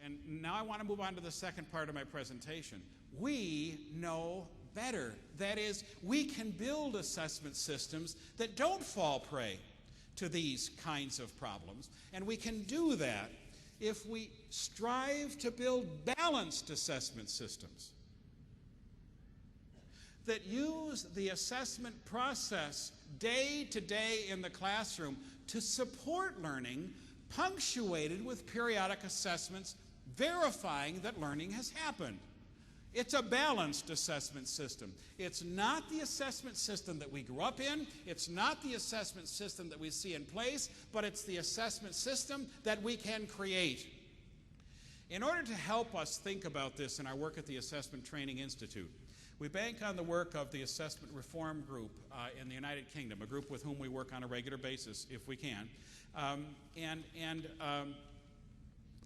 And now I want to move on to the second part of my presentation. We know better. That is, we can build assessment systems that don't fall prey to these kinds of problems. And we can do that if we strive to build balanced assessment systems that use the assessment process day to day in the classroom to support learning, punctuated with periodic assessments verifying that learning has happened. It's a balanced assessment system. It's not the assessment system that we grew up in. It's not the assessment system that we see in place, but it's the assessment system that we can create. In order to help us think about this in our work at the Assessment Training Institute, we bank on the work of the Assessment Reform Group in the United Kingdom, a group with whom we work on a regular basis, if we can, and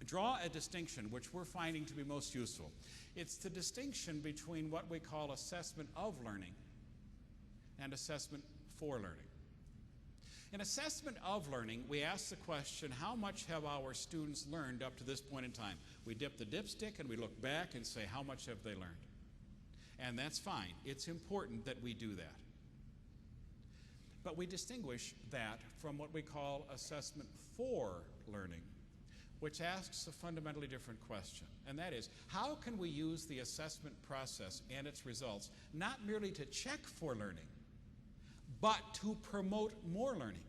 draw a distinction which we're finding to be most useful. It's the distinction between what we call assessment of learning and assessment for learning. In assessment of learning, we ask the question, how much have our students learned up to this point in time? We dip the dipstick and we look back and say, how much have they learned? And that's fine. It's important that we do that. But we distinguish that from what we call assessment for learning, which asks a fundamentally different question. And that is, how can we use the assessment process and its results not merely to check for learning, but to promote more learning?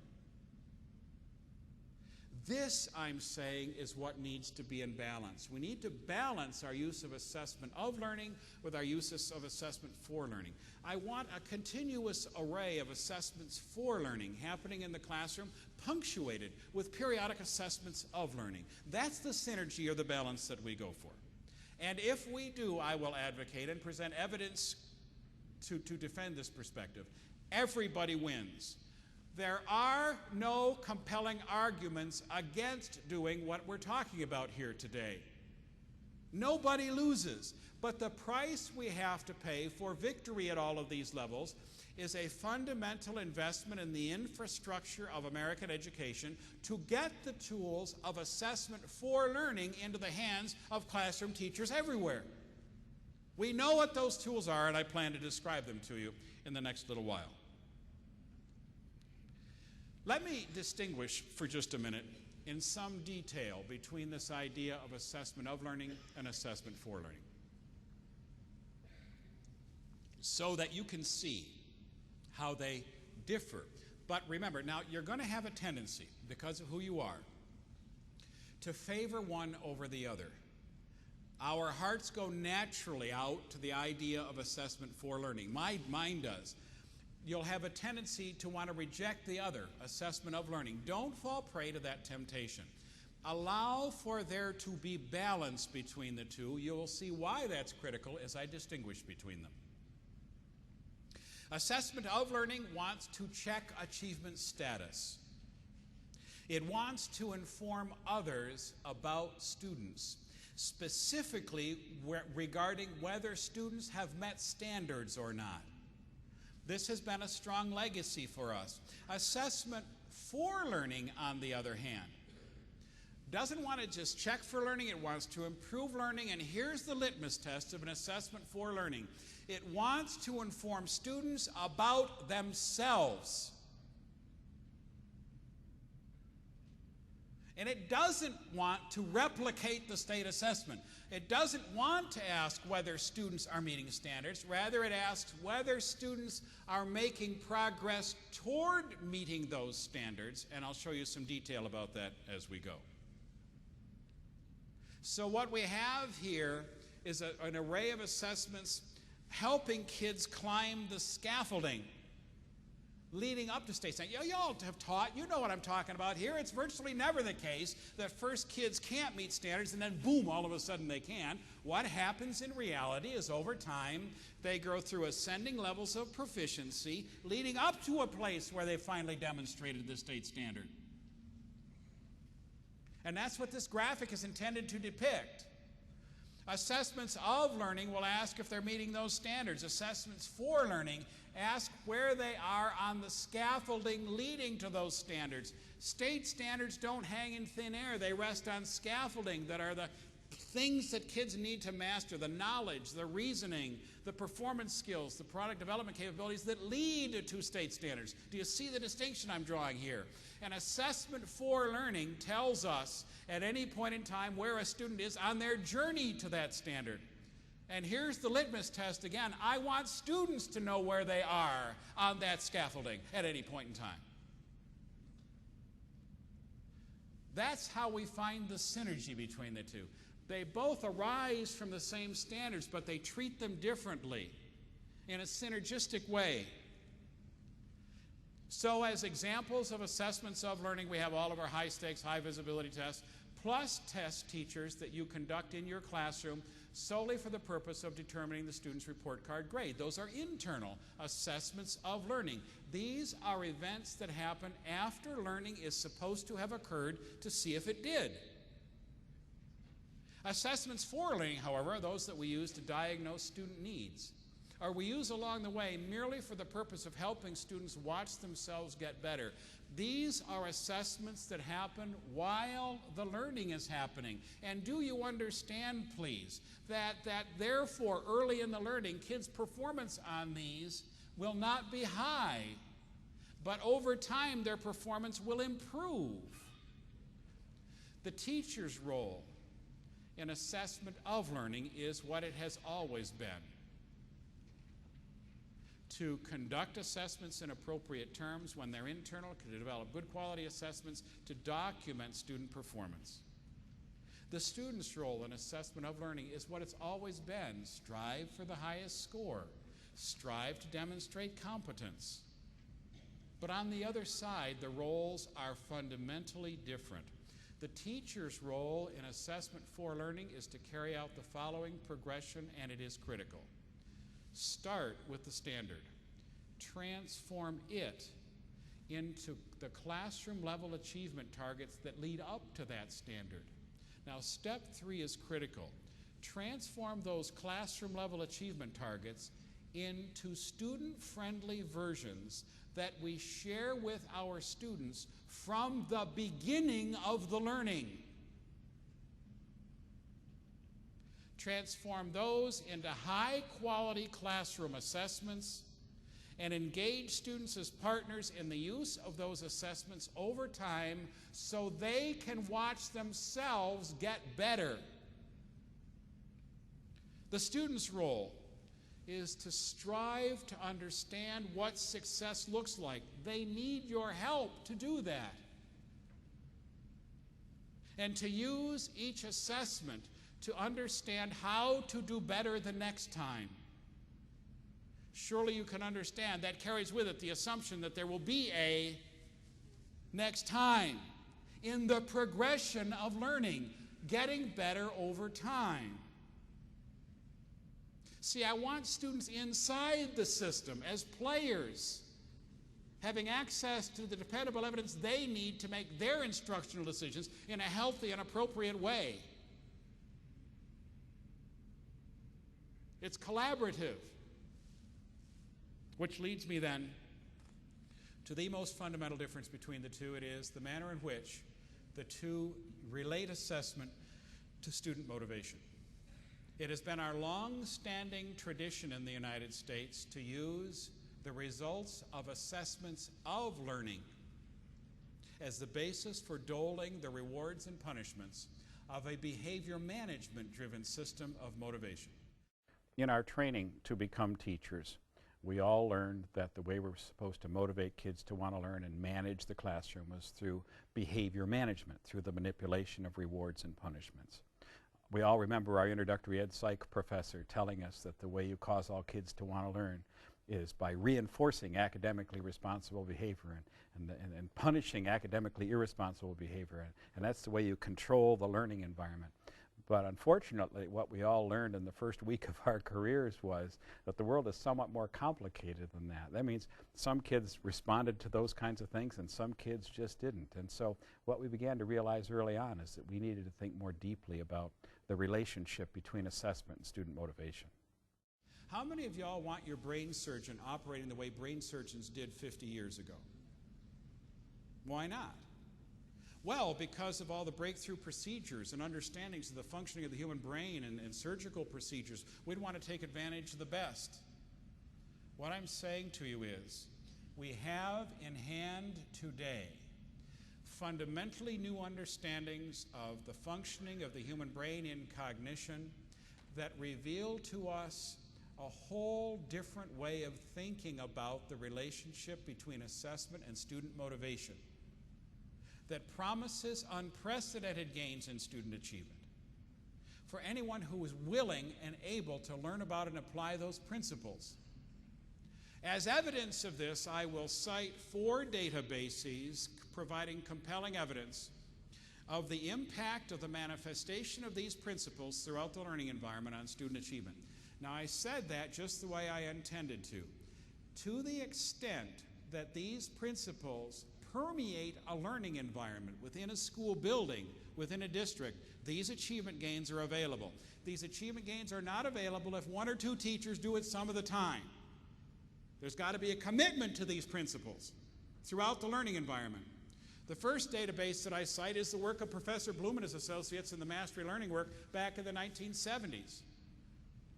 This, I'm saying, is what needs to be in balance. We need to balance our use of assessment of learning with our use of assessment for learning. I want a continuous array of assessments for learning happening in the classroom, punctuated with periodic assessments of learning. That's the synergy or the balance that we go for. And if we do, I will advocate and present evidence to defend this perspective. Everybody wins. There are no compelling arguments against doing what we're talking about here today. Nobody loses, but the price we have to pay for victory at all of these levels is a fundamental investment in the infrastructure of American education to get the tools of assessment for learning into the hands of classroom teachers everywhere. We know what those tools are, and I plan to describe them to you in the next little while. Let me distinguish for just a minute in some detail between this idea of assessment of learning and assessment for learning, so that you can see how they differ. But remember, now you're going to have a tendency, because of who you are, to favor one over the other. Our hearts go naturally out to the idea of assessment for learning. Mine does. You'll have a tendency to want to reject the other, assessment of learning. Don't fall prey to that temptation. Allow for there to be balance between the two. You'll see why that's critical as I distinguish between them. Assessment of learning wants to check achievement status. It wants to inform others about students, specifically regarding whether students have met standards or not. This has been a strong legacy for us. Assessment for learning, on the other hand, doesn't want to just check for learning, it wants to improve learning, and here's the litmus test of an assessment for learning. It wants to inform students about themselves. And it doesn't want to replicate the state assessment. It doesn't want to ask whether students are meeting standards. Rather, it asks whether students are making progress toward meeting those standards. And I'll show you some detail about that as we go. So what we have here is an array of assessments helping kids climb the scaffolding leading up to state standards. You all have taught, you know what I'm talking about here. It's virtually never the case that first kids can't meet standards and then boom, all of a sudden they can. What happens in reality is over time they grow through ascending levels of proficiency leading up to a place where they finally demonstrated the state standard. And that's what this graphic is intended to depict. Assessments of learning will ask if they're meeting those standards. Assessments for learning ask where they are on the scaffolding leading to those standards. State standards don't hang in thin air. They rest on scaffolding that are the things that kids need to master, the knowledge, the reasoning, the performance skills, the product development capabilities that lead to state standards. Do you see the distinction I'm drawing here? An assessment for learning tells us at any point in time where a student is on their journey to that standard. And here's the litmus test again. I want students to know where they are on that scaffolding at any point in time. That's how we find the synergy between the two. They both arise from the same standards, but they treat them differently in a synergistic way. So as examples of assessments of learning, we have all of our high-stakes, high-visibility tests, plus test teachers that you conduct in your classroom solely for the purpose of determining the student's report card grade. Those are internal assessments of learning. These are events that happen after learning is supposed to have occurred to see if it did. Assessments for learning, however, are those that we use to diagnose student needs, or we use along the way merely for the purpose of helping students watch themselves get better. These are assessments that happen while the learning is happening. And do you understand, please, that therefore early in the learning, kids' performance on these will not be high, but over time their performance will improve. The teacher's role in assessment of learning is what it has always been: to conduct assessments in appropriate terms when they're internal, to develop good quality assessments, to document student performance. The student's role in assessment of learning is what it's always been: strive for the highest score, strive to demonstrate competence. But on the other side, the roles are fundamentally different. The teacher's role in assessment for learning is to carry out the following progression, and it is critical. Start with the standard. Transform it into the classroom level achievement targets that lead up to that standard. Now, step 3 is critical. Transform those classroom level achievement targets into student-friendly versions that we share with our students from the beginning of the learning. Transform those into high-quality classroom assessments and engage students as partners in the use of those assessments over time so they can watch themselves get better. The student's role is to strive to understand what success looks like. They need your help to do that. And to use each assessment to understand how to do better the next time. Surely you can understand that carries with it the assumption that there will be a next time in the progression of learning, getting better over time. See, I want students inside the system as players, having access to the dependable evidence they need to make their instructional decisions in a healthy and appropriate way. It's collaborative, which leads me then to the most fundamental difference between the two. It is the manner in which the two relate assessment to student motivation. It has been our long-standing tradition in the United States to use the results of assessments of learning as the basis for doling the rewards and punishments of a behavior management-driven system of motivation. In our training to become teachers, we all learned that the way we're supposed to motivate kids to want to learn and manage the classroom was through behavior management, through the manipulation of rewards and punishments. We all remember our introductory ed psych professor telling us that the way you cause all kids to want to learn is by reinforcing academically responsible behavior and punishing academically irresponsible behavior. And that's the way you control the learning environment. But unfortunately, what we all learned in the first week of our careers was that the world is somewhat more complicated than that. That means some kids responded to those kinds of things and some kids just didn't. And so what we began to realize early on is that we needed to think more deeply about the relationship between assessment and student motivation. How many of y'all want your brain surgeon operating the way brain surgeons did 50 years ago? Why not? Well, because of all the breakthrough procedures and understandings of the functioning of the human brain and surgical procedures, we'd want to take advantage of the best. What I'm saying to you is, we have in hand today fundamentally new understandings of the functioning of the human brain in cognition that reveal to us a whole different way of thinking about the relationship between assessment and student motivation, that promises unprecedented gains in student achievement for anyone who is willing and able to learn about and apply those principles. As evidence of this, I will cite 4 databases providing compelling evidence of the impact of the manifestation of these principles throughout the learning environment on student achievement. Now, I said that just the way I intended to. To the extent that these principles permeate a learning environment within a school building, within a district, these achievement gains are available. These achievement gains are not available if 1 or 2 teachers do it some of the time. There's got to be a commitment to these principles throughout the learning environment. The first database that I cite is the work of Professor Bloom and his associates in the Mastery Learning work back in the 1970s,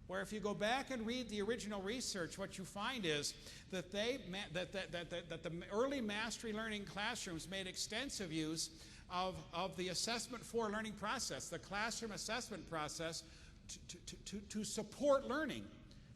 where if you go back and read the original research, what you find is that the early Mastery Learning classrooms made extensive use of the assessment for learning process, the classroom assessment process, to support learning.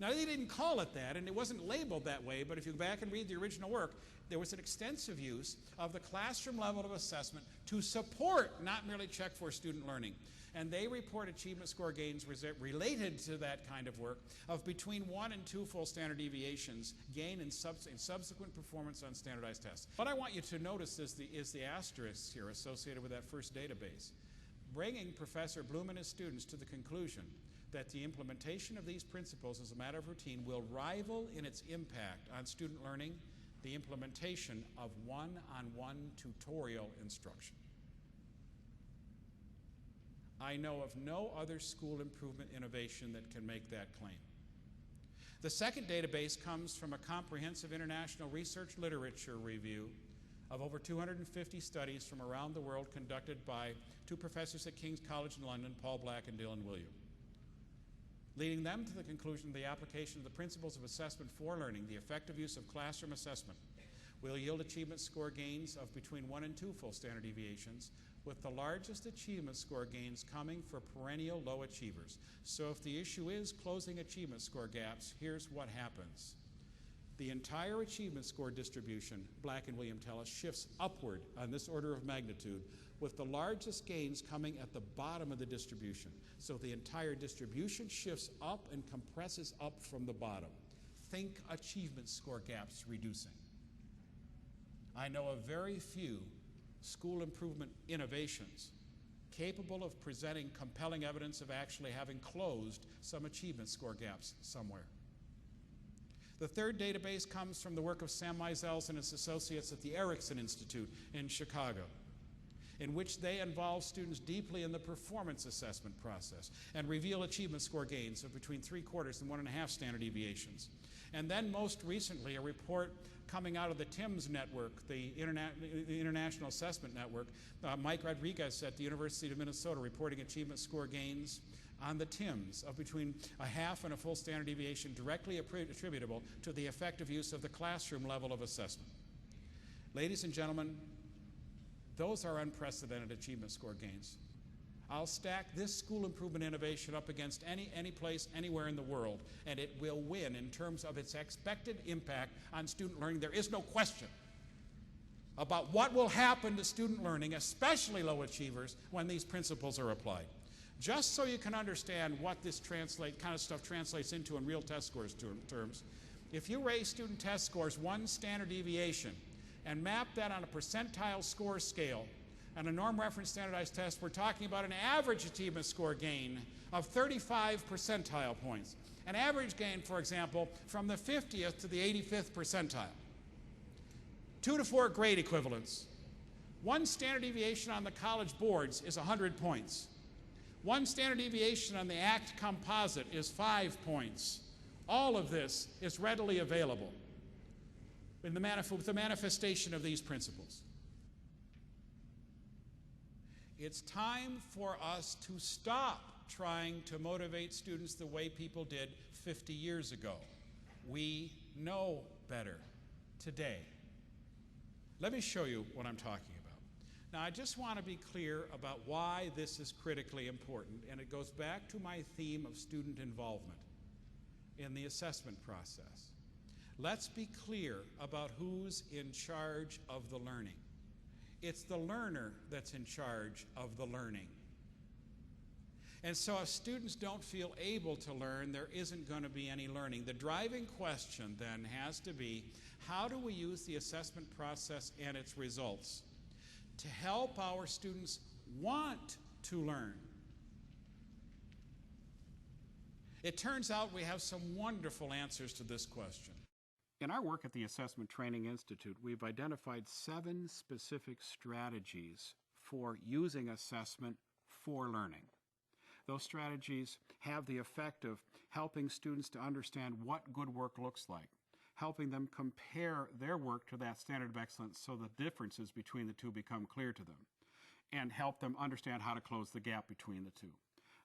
Now, they didn't call it that, and it wasn't labeled that way, but if you go back and read the original work, there was an extensive use of the classroom level of assessment to support, not merely check for student learning. And they report achievement score gains related to that kind of work of between 1 and 2 full standard deviations gain in subsequent performance on standardized tests. What I want you to notice is the asterisk here associated with that first database, bringing Professor Bloom and his students to the conclusion that the implementation of these principles as a matter of routine will rival in its impact on student learning the implementation of one-on-one tutorial instruction. I know of no other school improvement innovation that can make that claim. The second database comes from a comprehensive international research literature review of over 250 studies from around the world conducted by 2 professors at King's College in London, Paul Black and Dylan William, leading them to the conclusion the application of the principles of assessment for learning, the effective use of classroom assessment, will yield achievement score gains of between 1 and 2 full standard deviations, with the largest achievement score gains coming for perennial low achievers. So if the issue is closing achievement score gaps, here's what happens. The entire achievement score distribution, Black and William tell us, shifts upward on this order of magnitude, with the largest gains coming at the bottom of the distribution. So the entire distribution shifts up and compresses up from the bottom. Think achievement score gaps reducing. I know of very few school improvement innovations capable of presenting compelling evidence of actually having closed some achievement score gaps somewhere. The third database comes from the work of Sam Meisels and his associates at the Erickson Institute in Chicago, in which they involve students deeply in the performance assessment process and reveal achievement score gains of between 3/4 and 1.5 standard deviations. And then most recently, a report coming out of the TIMS network, the International Assessment Network, Mike Rodriguez at the University of Minnesota reporting achievement score gains on the TIMS of between 1/2 and a full standard deviation directly attributable to the effective use of the classroom level of assessment. Ladies and gentlemen, those are unprecedented achievement score gains. I'll stack this school improvement innovation up against any place, anywhere in the world, and it will win in terms of its expected impact on student learning. There is no question about what will happen to student learning, especially low achievers, when these principles are applied. Just so you can understand what this kind of stuff translates into in real test scores terms, if you raise student test scores 1 standard deviation and map that on a percentile score scale, and a norm reference standardized test, we're talking about an average achievement score gain of 35 percentile points. An average gain, for example, from the 50th to the 85th percentile. 2 to 4 grade equivalents. 1 standard deviation on the college boards is 100 points. 1 standard deviation on the ACT composite is 5 points. All of this is readily available with the manifestation of these principles. It's time for us to stop trying to motivate students the way people did 50 years ago. We know better today. Let me show you what I'm talking about. Now, I just want to be clear about why this is critically important, and it goes back to my theme of student involvement in the assessment process. Let's be clear about who's in charge of the learning. It's the learner that's in charge of the learning. And so if students don't feel able to learn, there isn't going to be any learning. The driving question then has to be, how do we use the assessment process and its results to help our students want to learn? It turns out we have some wonderful answers to this question. In our work at the Assessment Training Institute, we've identified 7 specific strategies for using assessment for learning. Those strategies have the effect of helping students to understand what good work looks like, helping them compare their work to that standard of excellence so the differences between the two become clear to them, and help them understand how to close the gap between the two.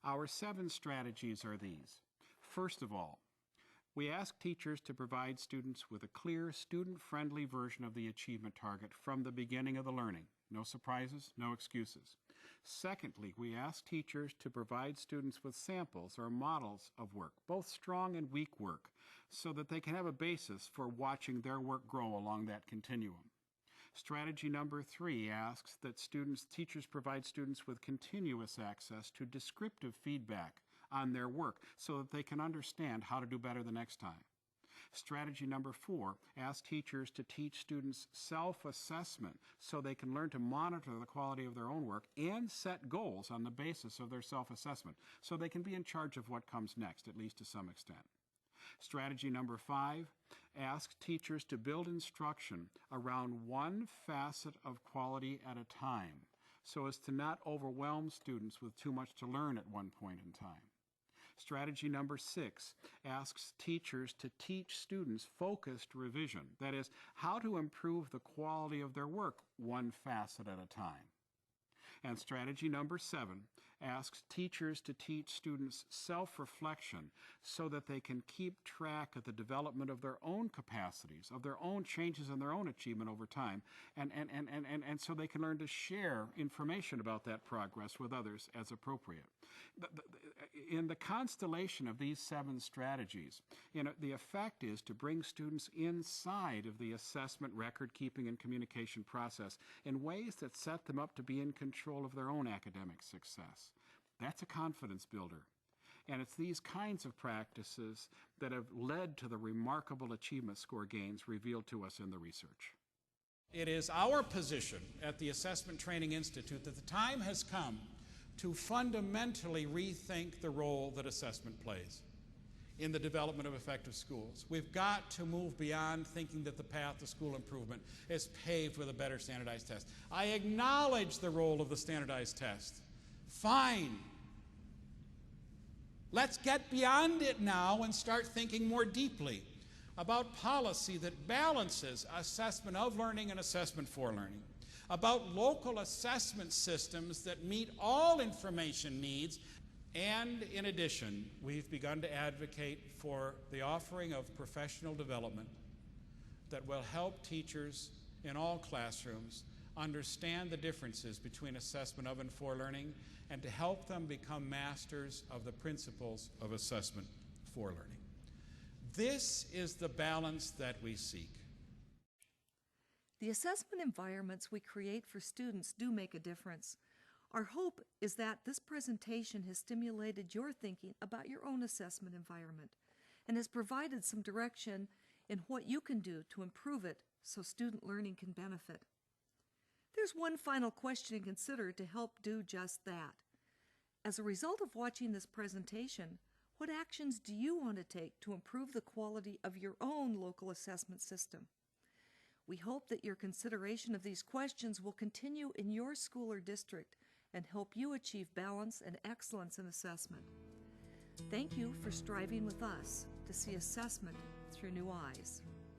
Our 7 strategies are these. First of all, we ask teachers to provide students with a clear, student-friendly version of the achievement target from the beginning of the learning. No surprises, no excuses. Secondly, we ask teachers to provide students with samples or models of work, both strong and weak work, so that they can have a basis for watching their work grow along that continuum. Strategy number 3 asks that teachers provide students with continuous access to descriptive feedback on their work so that they can understand how to do better the next time. Strategy number 4 asks teachers to teach students self-assessment so they can learn to monitor the quality of their own work and set goals on the basis of their self-assessment so they can be in charge of what comes next, at least to some extent. Strategy number 5 asks teachers to build instruction around one facet of quality at a time so as to not overwhelm students with too much to learn at one point in time. Strategy number 6 asks teachers to teach students focused revision, that is, how to improve the quality of their work one facet at a time. And strategy number 7 asks teachers to teach students self-reflection so that they can keep track of the development of their own capacities, of their own changes in their own achievement over time, and so they can learn to share information about that progress with others as appropriate. In the constellation of these 7 strategies, the effect is to bring students inside of the assessment, record-keeping, and communication process in ways that set them up to be in control of their own academic success. That's a confidence builder. And it's these kinds of practices that have led to the remarkable achievement score gains revealed to us in the research. It is our position at the Assessment Training Institute that the time has come to fundamentally rethink the role that assessment plays in the development of effective schools. We've got to move beyond thinking that the path to school improvement is paved with a better standardized test. I acknowledge the role of the standardized test. Fine. Let's get beyond it now and start thinking more deeply about policy that balances assessment of learning and assessment for learning, about local assessment systems that meet all information needs. And in addition, we've begun to advocate for the offering of professional development that will help teachers in all classrooms understand the differences between assessment of and for learning, and to help them become masters of the principles of assessment for learning. This is the balance that we seek. The assessment environments we create for students do make a difference. Our hope is that this presentation has stimulated your thinking about your own assessment environment and has provided some direction in what you can do to improve it so student learning can benefit. There's one final question to consider to help do just that. As a result of watching this presentation, what actions do you want to take to improve the quality of your own local assessment system? We hope that your consideration of these questions will continue in your school or district and help you achieve balance and excellence in assessment. Thank you for striving with us to see assessment through new eyes.